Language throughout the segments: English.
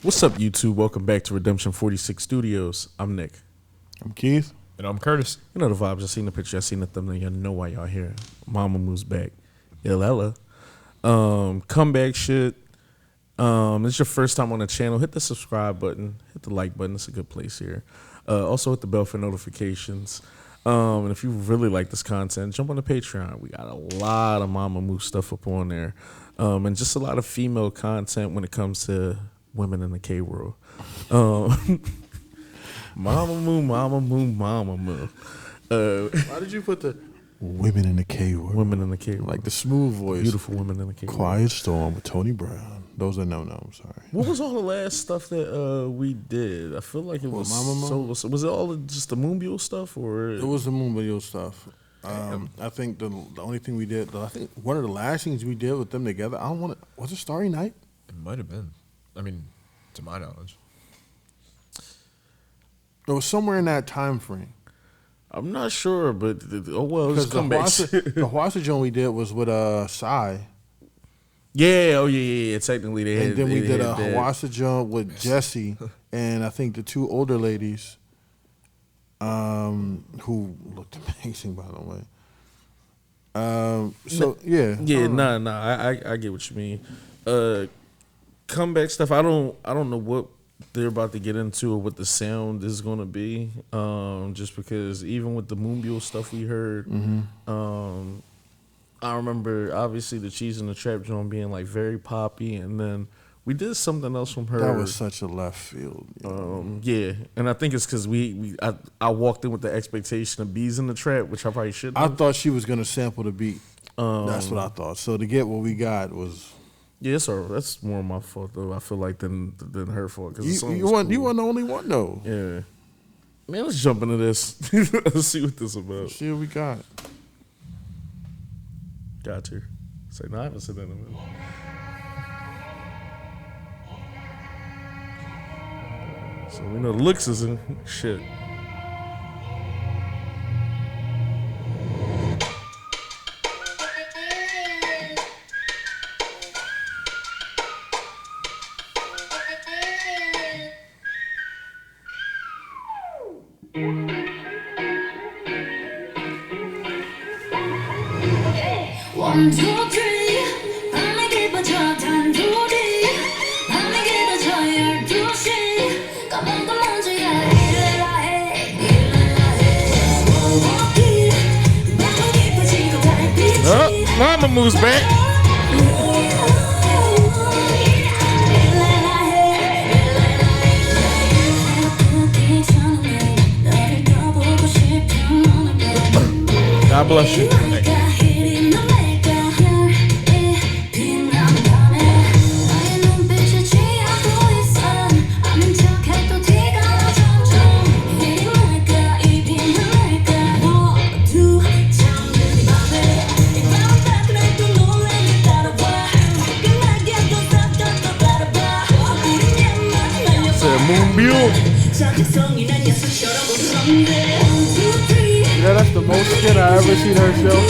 What's up, YouTube? Welcome back to Redemption 46 Studios. I'm Nick. I'm Keith. And I'm Curtis. You know the vibes. I seen the picture. I seen the thumbnail. You know why y'all here. MAMAMOO's back. ILLELLA. Comeback shit. It's your first time on the channel. Hit the subscribe button. Hit the like button. It's a good place here. Also hit the bell for notifications. And if you really like this content, jump on the Patreon. We got a lot of MAMAMOO stuff up on there. And just a lot of female content when it comes to women in the K world. MAMAMOO, MAMAMOO, MAMAMOO. Why did you put the women in the K word? Women in the K world. Like the smooth voice. Beautiful women in the K world. Quiet Storm with Tony Brown. Those are no, sorry. What was all the last stuff that we did? I feel like it was MAMAMOO? was it all just the Moonbull stuff, or It was the Moonbull stuff. I think the only thing we did, I think one of the last things we did with them together, was it Starry Night? It might have been. I mean, to my knowledge. It was somewhere in that time frame. I'm not sure, but oh well, Because it's come back. the Hwasa joint we did was with Psy. Yeah. Technically, they had. And then we did a that. Hwasa joint with Jesse and I think the two older ladies who looked amazing, by the way. I get what you mean. Comeback stuff. I don't know what they're about to get into or what the sound is going to be. Just because even with the Moonbull stuff we heard, I remember obviously the Cheese and the Trap joint being like very poppy, and then we did something else from her. That was such a left field. Yeah, and I think it's because I walked in with the expectation of Bees in the Trap, which I probably shouldn't. I thought she was gonna sample the beat. That's what I thought. So to get what we got was. Yeah, that's more my fault though. I feel like than her fault. Cause you weren't the only one though. Yeah, man, let's jump into this. Let's see what this is about. Let's see what we got. Got to say no. I haven't said that in a minute. So we know the looks is in shit. One, two, three. 밤에 깊어져 단둘이. 밤에 깊어져 12시. 까만 건 먼저야. 일레라 해. walkie. 밤에 깊어지고 달빛이. MAMAMOO's back. God bless you. Yeah, that's the most skin I ever seen her show.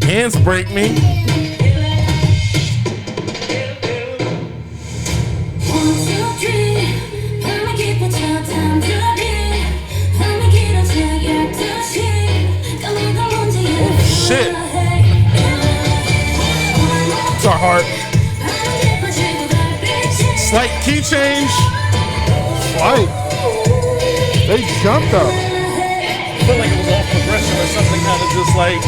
Hands break me. Shit. It's our heart. Slight key change. fight. They jumped up. I felt like it was off progression or something, kind of just like.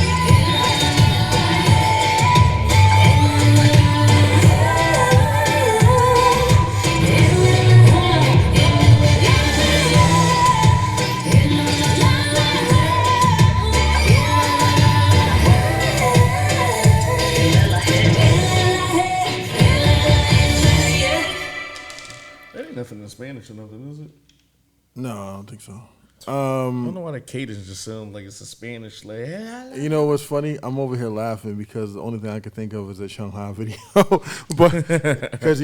That ain't nothing in Spanish or nothing, is it? No, I don't think so. I don't know why the cadence just sounds like it's a Spanish. Like, You know what's funny? I'm over here laughing because the only thing I could think of is that Shanghai video. But because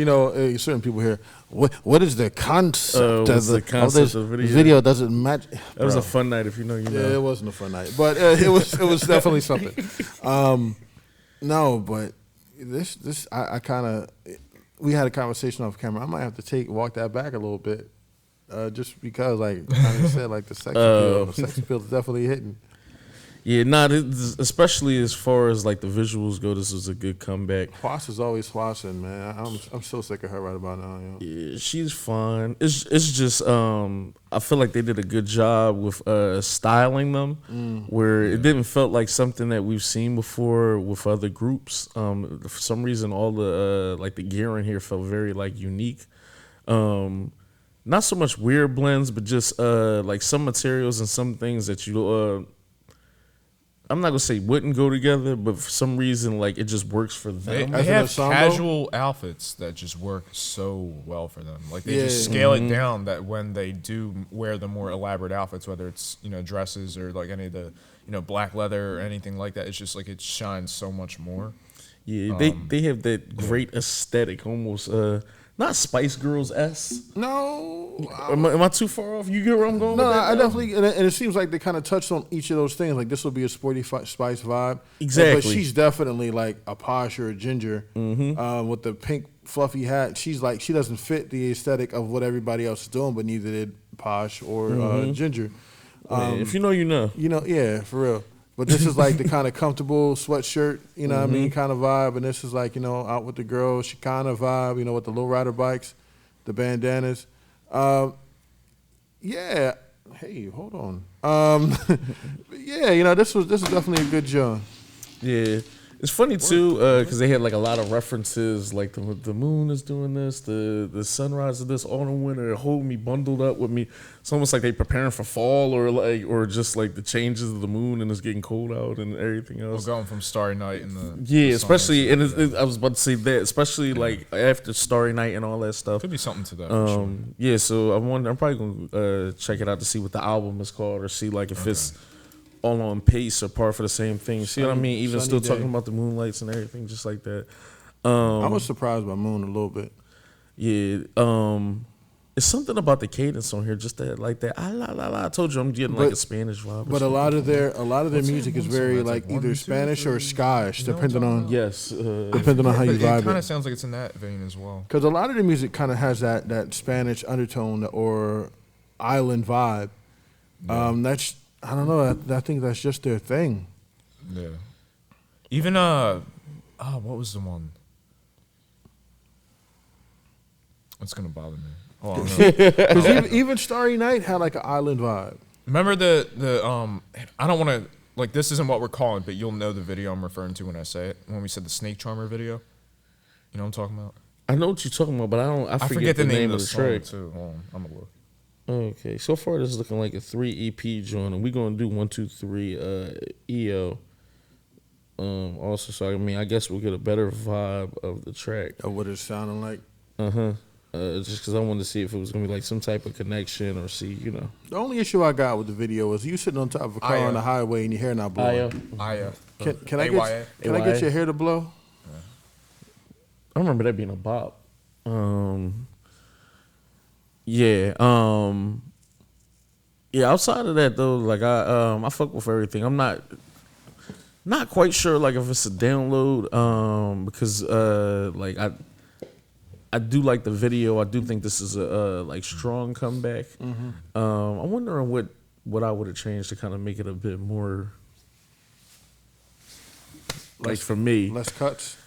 certain people here, what is the concept? What's the concept of this video? video doesn't match. That was a fun night, if you know, you know. Yeah, it wasn't a fun night, but it was definitely something. No, but this I kind of we had a conversation off camera. I might have to walk that back a little bit. Just because, like I said, like the sex appeal is definitely hitting. Yeah, especially as far as like the visuals go, this was a good comeback. Hwass is always Hwassing, man. I'm so sick of her right about now. Yeah, she's fine. It's just I feel like they did a good job with styling them, where it didn't felt like something that we've seen before with other groups. For some reason, all the like the gear in here felt very like unique. Not so much weird blends, but just like some materials and some things that you I'm not gonna say wouldn't go together, but for some reason like it just works for them. They have casual outfits that just work so well for them. Like they just scale it down that when they do wear the more elaborate outfits, whether it's dresses or like any of the black leather or anything like that, it's just like it shines so much more. Yeah, they have that great aesthetic, almost not Spice Girls S. No, am I too far off? You get where I'm going? No, with that I now? definitely, and it seems like they kind of touched on each of those things. Like this will be a sporty Spice vibe, Exactly. But she's definitely like a Posh or a Ginger with the pink fluffy hat. She's like she doesn't fit the aesthetic of what everybody else is doing, but neither did Posh or Ginger. If you know, you know. Yeah, for real. But this is like the kind of comfortable sweatshirt, you know what I mean, kind of vibe. And this is like, out with the girls, Chicana vibe, with the lowrider bikes, the bandanas. Yeah. Hey, hold on. Yeah, this is definitely a good job. Yeah. It's funny too, because they had like a lot of references, like the moon is doing this, the sunrise of this autumn winter, hold me bundled up with me. It's almost like they preparing for fall, or just like the changes of the moon and it's getting cold out and everything else. We're going from Starry Night and the especially I was about to say that, especially like after Starry Night and all that stuff. Could be something to that. For sure. Yeah, so I'm probably gonna check it out to see what the album is called, or see like if it's all on pace or par for the same thing. See what I mean? Even still talking about the moonlights and everything, just like that. I was surprised by Moon a little bit. Yeah, it's something about the cadence on here, just that like that. I told you I'm getting like a Spanish vibe. But a lot of their music is very like either Spanish or Scottish, depending on depending on how you vibe it. Kind of sounds like it's in that vein as well. Because a lot of the music kind of has that Spanish undertone or island vibe. That's I don't know. I think that's just their thing. Yeah. Even what was the one? It's gonna bother me. Oh, Because even Starry Night had like an island vibe. Remember the I don't want to like this isn't what we're calling, but you'll know the video I'm referring to when I say it. When we said the Snake Charmer video, you know what I'm talking about? I know what you're talking about, but I forget the name of the track too. Hold on, I'm gonna look. Okay, so far this is looking like a 3 EP joint, and we're gonna do 1, 2, 3 EO. Also, so I mean, I guess we'll get a better vibe of the track. Of what it's sounding like. Just because I wanted to see if it was gonna be like some type of connection, or see, The only issue I got with the video was you sitting on top of a car on the highway and your hair not blowing. Can I get your hair to blow? I remember that being a bop. Yeah. Outside of that though, like I fuck with everything. I'm not quite sure like if it's a download, because like I do like the video. I do think this is a like strong comeback. I'm wondering what I would have changed to kind of make it a bit more like for me Less cuts.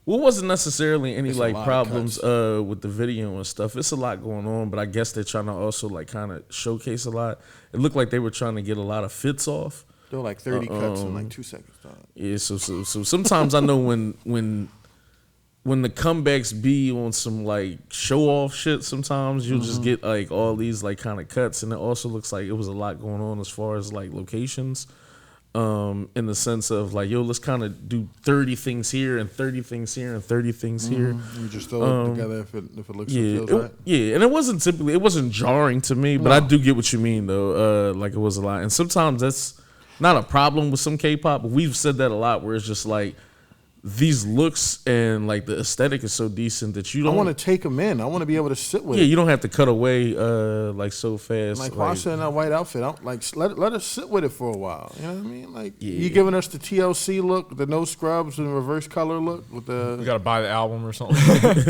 Well, Well, it wasn't necessarily any It's a like lot of problems cuts. with the video and stuff. It's a lot going on, but I guess they're trying to also like kind of showcase a lot. It looked like they were trying to get a lot of fits off. There were like 30 cuts in like 2 seconds. Dog. Yeah, so sometimes I know when the comebacks be on some like show off shit, sometimes you'll just get like all these like kind of cuts, and it also looks like it was a lot going on as far as like locations. In the sense of like, yo, let's kind of do 30 things here and 30 things here and 30 things here. You just throw it together if it looks and feels right. Yeah, and it wasn't jarring to me, but I do get what you mean though. Like it was a lot, and sometimes that's not a problem with some K-pop, but we've said that a lot, where it's just like these looks and like the aesthetic is so decent that you don't. I want to take them in. I want to be able to sit with. Yeah, it. you don't have to cut away like so fast. Like Quasha in that white outfit, let us sit with it for a while. You know what I mean? Like Yeah. you giving us the TLC look, the no scrubs and reverse color look with You the got to buy the album or something.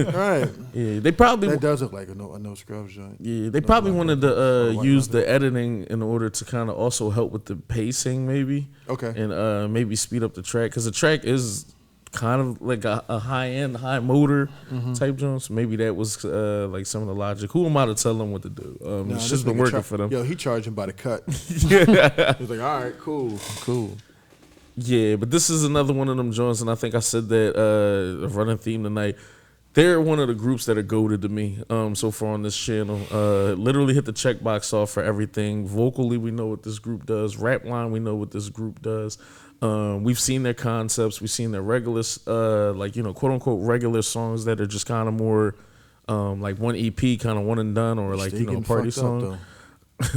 right. Yeah, they probably That does look like a no scrubs joint. Yeah, they probably wanted to white use nothing. the editing in order to kind of also help with the pacing, maybe. Okay. And maybe speed up the track, because the track is kind of like a high end, high motor type joint. So maybe that was like some of the logic. Who am I to tell them what to do? Nah, It's this just been nigga working for them. Yo, he charging by the cut. He's like, all right, cool. Yeah, but this is another one of them joints, and I think I said that running theme tonight. They're one of the groups that are goated to me so far on this channel. Literally hit the checkbox off for everything. Vocally, we know what this group does. Rap line, we know what this group does. We've seen their concepts. We've seen their regular, like, you know, quote unquote regular songs that are just kind of more like one EP, kind of one and done, or like, They you know, a getting party fucked up, song. though.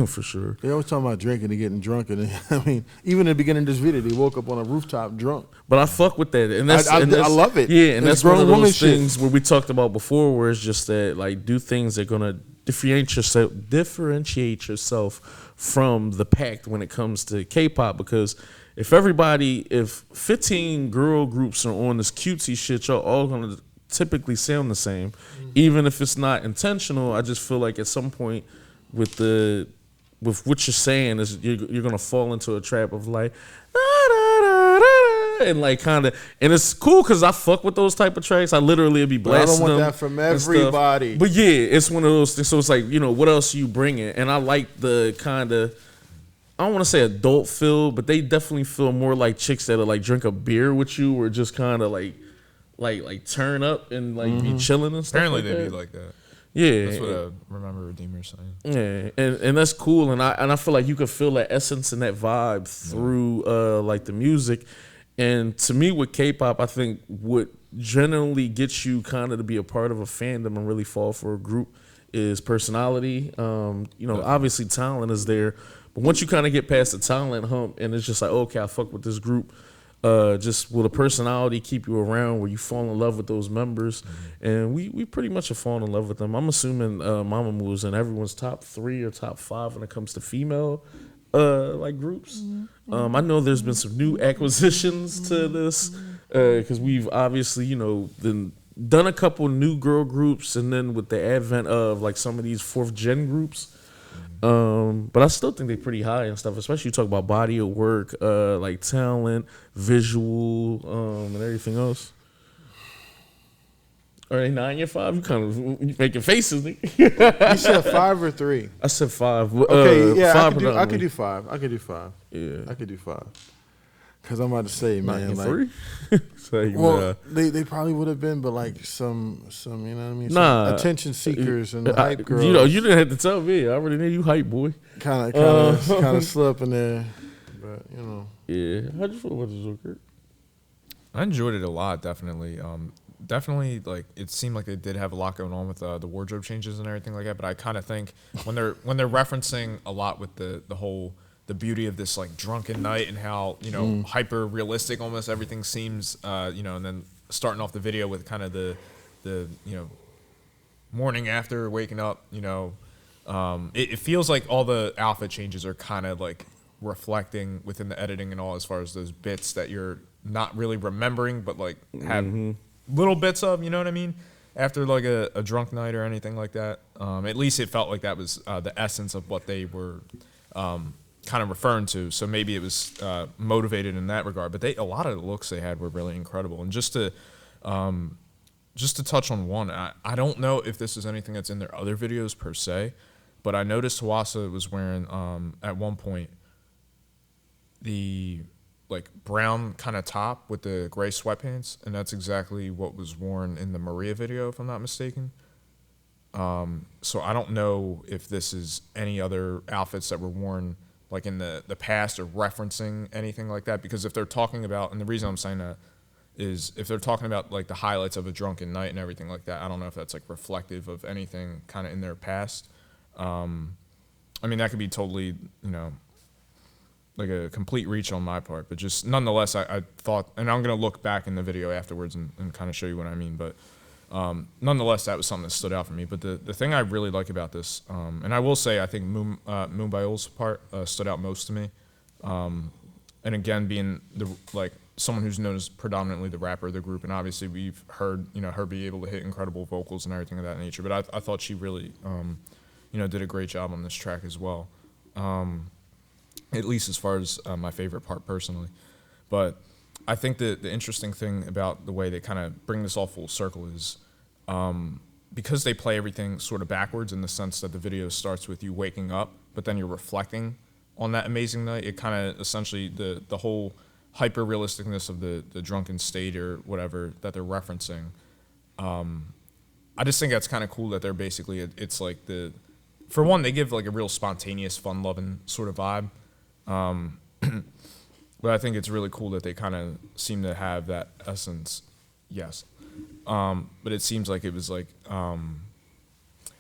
For sure. They always talking about drinking and getting drunk, and I mean, even in the beginning of this video, they woke up on a rooftop drunk. But I fuck with that, and that's, I and that's love it. Yeah, and It's that's one grown of woman those shit. things where we talked about before, where it's just that like do things that are gonna differentiate yourself from the pack when it comes to K-pop. Because if 15 girl groups are on this cutesy shit, y'all all gonna typically sound the same, even if it's not intentional. I just feel like at some point with what you're saying is you're gonna fall into a trap of like and like kind of, and it's cool because I fuck with those type of tracks. I literally be But I blasting don't want them that from and stuff. everybody. But yeah, it's one of those things. So it's like, you know, what else are you bringing? And I like the kind of, I don't want to say adult feel, but they definitely feel more like chicks that'll like drink a beer with you, or just kind of like turn up and like be chilling and stuff. Apparently like they that. be like that. Yeah, That's what I remember Redeemer saying. yeah, and that's cool, and I feel like you can feel that essence and that vibe through like the music. And to me, with K-pop, I think what generally gets you kind of to be a part of a fandom and really fall for a group is personality. You know, obviously talent is there, but once you kind of get past the talent hump, and it's just like, okay, I fuck with this group. Just will the personality keep you around where you fall in love with those members? And we pretty much have fallen in love with them. I'm assuming Mamamoo is in everyone's top 3 or top 5 when it comes to female like groups. I know there's been some new acquisitions to this because we've obviously, you know, done a couple new girl groups, and then with the advent of like some of these 4th gen groups. But I still think they're pretty high and stuff, especially you talk about body of work, like talent, visual, and everything else. Are they 9 or 5? You kind of you making faces, nigga. You said 5 or 3? I said 5. Okay, yeah, 5 I could do 5. I could do 5. Yeah. I could do 5. Cause I'm about to say, man, like, 3? So, well, they probably would have been, but like some, you know what I mean? Some Nah. attention seekers and hype girls. You know, you didn't have to tell me. I already knew you hype, boy. kind of slip in there, but you know. Yeah. How'd you feel about the Joker? I enjoyed it a lot, definitely. Definitely, like it seemed like they did have a lot going on with the wardrobe changes and everything like that. But I kind of think when they're referencing a lot with the whole the beauty of this like drunken night and how, you know, hyper realistic almost everything seems, you know, and then starting off the video with kind of the you know, morning after waking up, you know, it feels like all the outfit changes are kind of like reflecting within the editing and all, as far as those bits that you're not really remembering, but like have little bits of, you know what I mean? After like a drunk night or anything like that. At least it felt like that was the essence of what they were kind of referring to. So maybe it was motivated in that regard. But a lot of the looks they had were really incredible. And just to Just to touch on one, I don't know if this is anything that's in their other videos per se, but I noticed Hwasa was wearing at one point the like brown kind of top with the gray sweatpants, and that's exactly what was worn in the Maria video, if I'm not mistaken. So I don't know if this is any other outfits that were worn like in the past or referencing anything like that, because if they're talking about, and the reason I'm saying that is if they're talking about like the highlights of a drunken night and everything like that, I don't know if that's like reflective of anything kind of in their past. I mean, that could be totally, you know, like a complete reach on my part, but just nonetheless, I thought, and I'm going to look back in the video afterwards and kind of show you what I mean, but nonetheless, that was something that stood out for me. But the thing I really like about this, and I will say, I think Moon Byul's part stood out most to me. And again, being the like someone who's known as predominantly the rapper of the group, and obviously we've heard, you know, her be able to hit incredible vocals and everything of that nature. But I thought she really, you know, did a great job on this track as well. At least as far as my favorite part personally. But I think that the interesting thing about the way they kind of bring this all full circle is because they play everything sort of backwards in the sense that the video starts with you waking up, but then you're reflecting on that amazing night. It kind of essentially, the whole hyper realisticness of the drunken state or whatever that they're referencing. I just think that's kind of cool that they're basically, it's like for one, they give like a real spontaneous, fun-loving sort of vibe. But I think it's really cool that they kind of seem to have that essence. Yes. But it seems like it was like,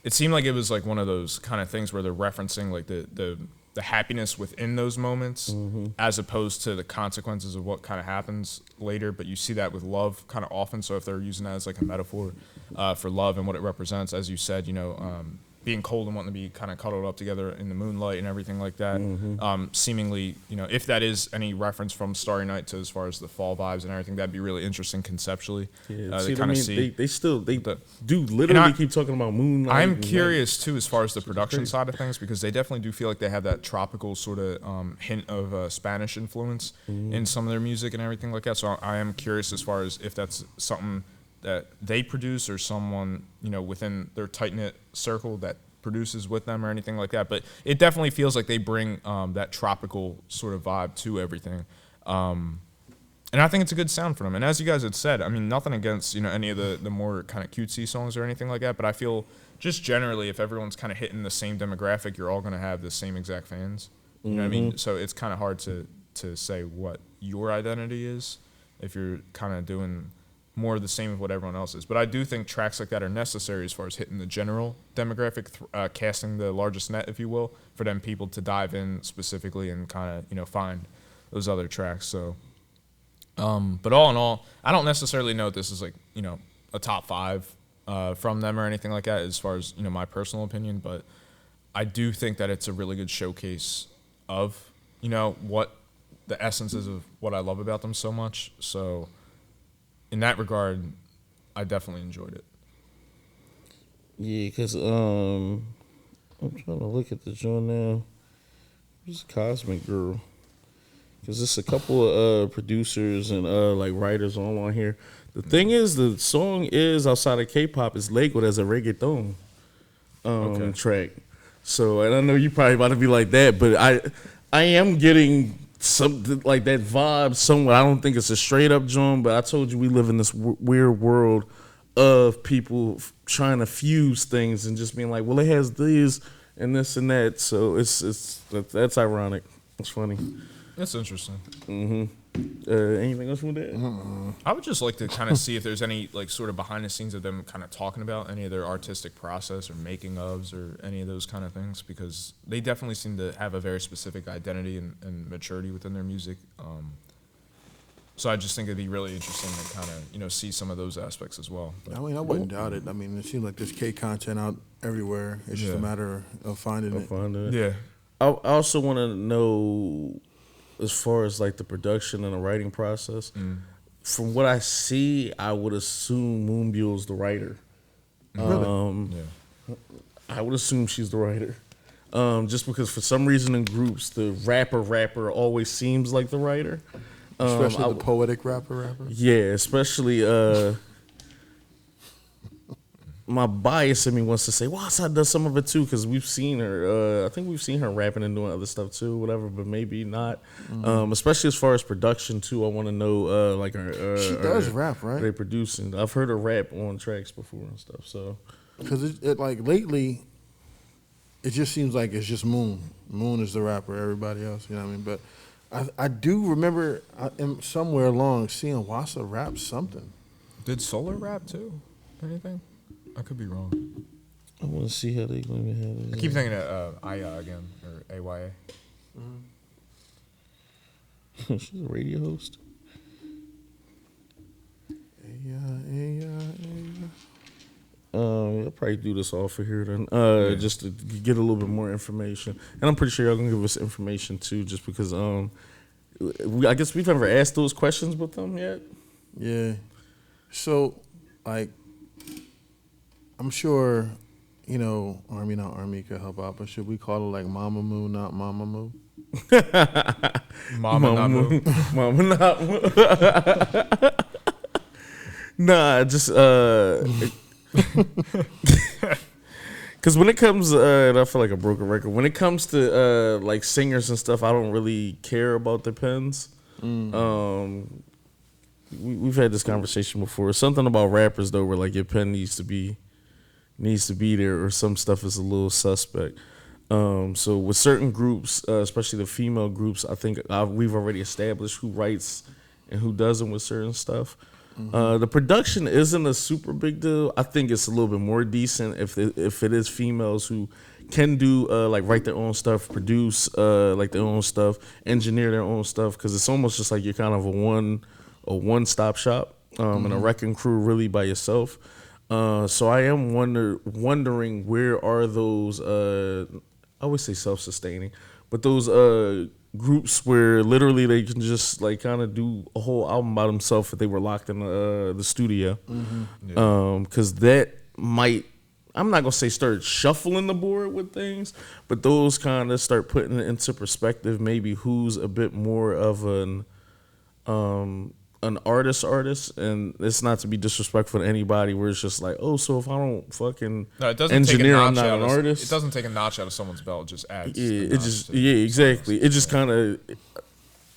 it seemed like it was like one of those kind of things where they're referencing like the happiness within those moments, as opposed to the consequences of what kind of happens later. But you see that with love kind of often. So if they're using that as like a metaphor for love and what it represents, as you said, you know, being cold and wanting to be kind of cuddled up together in the moonlight and everything like that. Seemingly, you know, if that is any reference from Starry Night to as far as the fall vibes and everything, that'd be really interesting conceptually. Yeah, they kind of see. They do literally keep talking about moonlight. I'm curious too, as far as the production side of things, because they definitely do feel like they have that tropical sort of hint of Spanish influence in some of their music and everything like that. So I am curious as far as if that's something that they produce or someone, you know, within their tight-knit circle that produces with them or anything like that. But it definitely feels like they bring that tropical sort of vibe to everything. And I think it's a good sound for them. And as you guys had said, I mean, nothing against, you know, any of the more kind of cutesy songs or anything like that, but I feel just generally if everyone's kind of hitting the same demographic, you're all going to have the same exact fans. You know what I mean? So it's kind of hard to say what your identity is if you're kind of doing more of the same of what everyone else is. But I do think tracks like that are necessary as far as hitting the general demographic, casting the largest net, if you will, for them people to dive in specifically and kind of, you know, find those other tracks. So, but all in all, I don't necessarily know if this is like, you know, a top 5 from them or anything like that as far as, you know, my personal opinion, but I do think that it's a really good showcase of, you know, what the essence is of what I love about them so much. So in that regard, I definitely enjoyed it. Yeah, because I'm trying to look at the joint now. Who's Cosmic Girl? Because there's a couple of producers and like writers on here. The thing is, the song is outside of K-pop is labeled as a reggaeton track. So, and I know you probably about to be like that, but I am getting something like that vibe somewhat. I don't think it's a straight up joint, but I told you we live in this weird world of people trying to fuse things and just being like, well, it has this and this and that. So that's ironic. It's funny. That's interesting. Anything else from that? I would just like to kind of see if there's any like sort of behind the scenes of them kind of talking about any of their artistic process or making ofs or any of those kind of things, because they definitely seem to have a very specific identity and maturity within their music. So I just think it'd be really interesting to kind of, you know, see some of those aspects as well. But I mean, I wouldn't doubt it. I mean, it seems like there's K content out everywhere. It's just a matter of finding it. yeah. I also want to know, as far as like the production and the writing process, from what I see, I would assume Moonbyul's the writer. I would assume she's the writer. Just because for some reason in groups, the rapper always seems like the writer. Especially the poetic rapper. Yeah, especially my bias in me wants to say, well, Wassa does some of it too, because we've seen her. I think we've seen her rapping and doing other stuff too, whatever. But maybe not. Especially as far as production too. I want to know, like, she does rap, right? They producing. I've heard her rap on tracks before and stuff. So because it like lately, it just seems like it's just Moon. Moon is the rapper. Everybody else, you know what I mean? But I do remember somewhere along seeing Wassa rap something. Did Solar rap too? Anything? I could be wrong. I want to see how they going to have it. I keep thinking of Aya again, or AYA. She's a radio host. I'll probably do this all for here then, just to get a little bit more information. And I'm pretty sure y'all gonna give us information too, just because I guess we've never asked those questions with them yet. Yeah. So, like, I'm sure, you know, Army not Army could help out, but should we call it like Mamamoo, not Mamamoo? Mama Moo. Mama not Moo. Nah, just because when it comes, and I feel like a broken record. When it comes to like singers and stuff, I don't really care about their pens. We've had this conversation before. Something about rappers though, where like your pen needs to be there, or some stuff is a little suspect. So with certain groups, especially the female groups, I think we've already established who writes and who doesn't with certain stuff. The production isn't a super big deal. I think it's a little bit more decent if it is females who can do like write their own stuff, produce like their own stuff, engineer their own stuff, because it's almost just like you're kind of a one-stop shop and a wrecking crew really by yourself. So I am wondering where are those I always say self-sustaining, but those groups where literally they can just like kind of do a whole album by themselves if they were locked in the studio. Because that might, I'm not gonna say start shuffling the board with things, but those kind of start putting it into perspective. Maybe who's a bit more of an artist, and it's not to be disrespectful to anybody. Where it's just like, oh, so if I don't fucking engineer, I'm not an artist. It doesn't take a notch out of someone's belt. It just adds. Exactly. It just kind of, it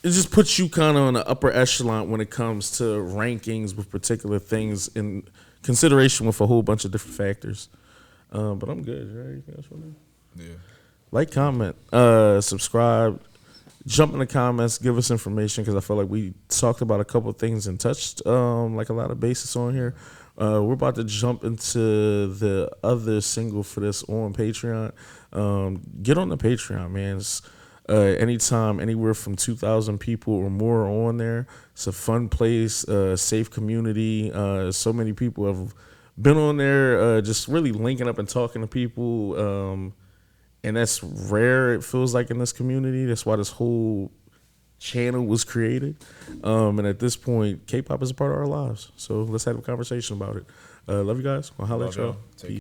just puts you kind of on the upper echelon when it comes to rankings with particular things in consideration with a whole bunch of different factors. But I'm good. Right? Anything else for me? Yeah. Like, comment, subscribe. Jump in the comments, give us information, because I feel like we talked about a couple of things and touched like a lot of bases on here. We're about to jump into the other single for this on Patreon. Get on the Patreon, man. It's, anytime, anywhere from 2,000 people or more are on there. It's a fun place, safe community. So many people have been on there, just really linking up and talking to people. And that's rare, it feels like, in this community. That's why this whole channel was created. And at this point, K-pop is a part of our lives. So let's have a conversation about it. Love you guys. I'll holler at y'all. Peace.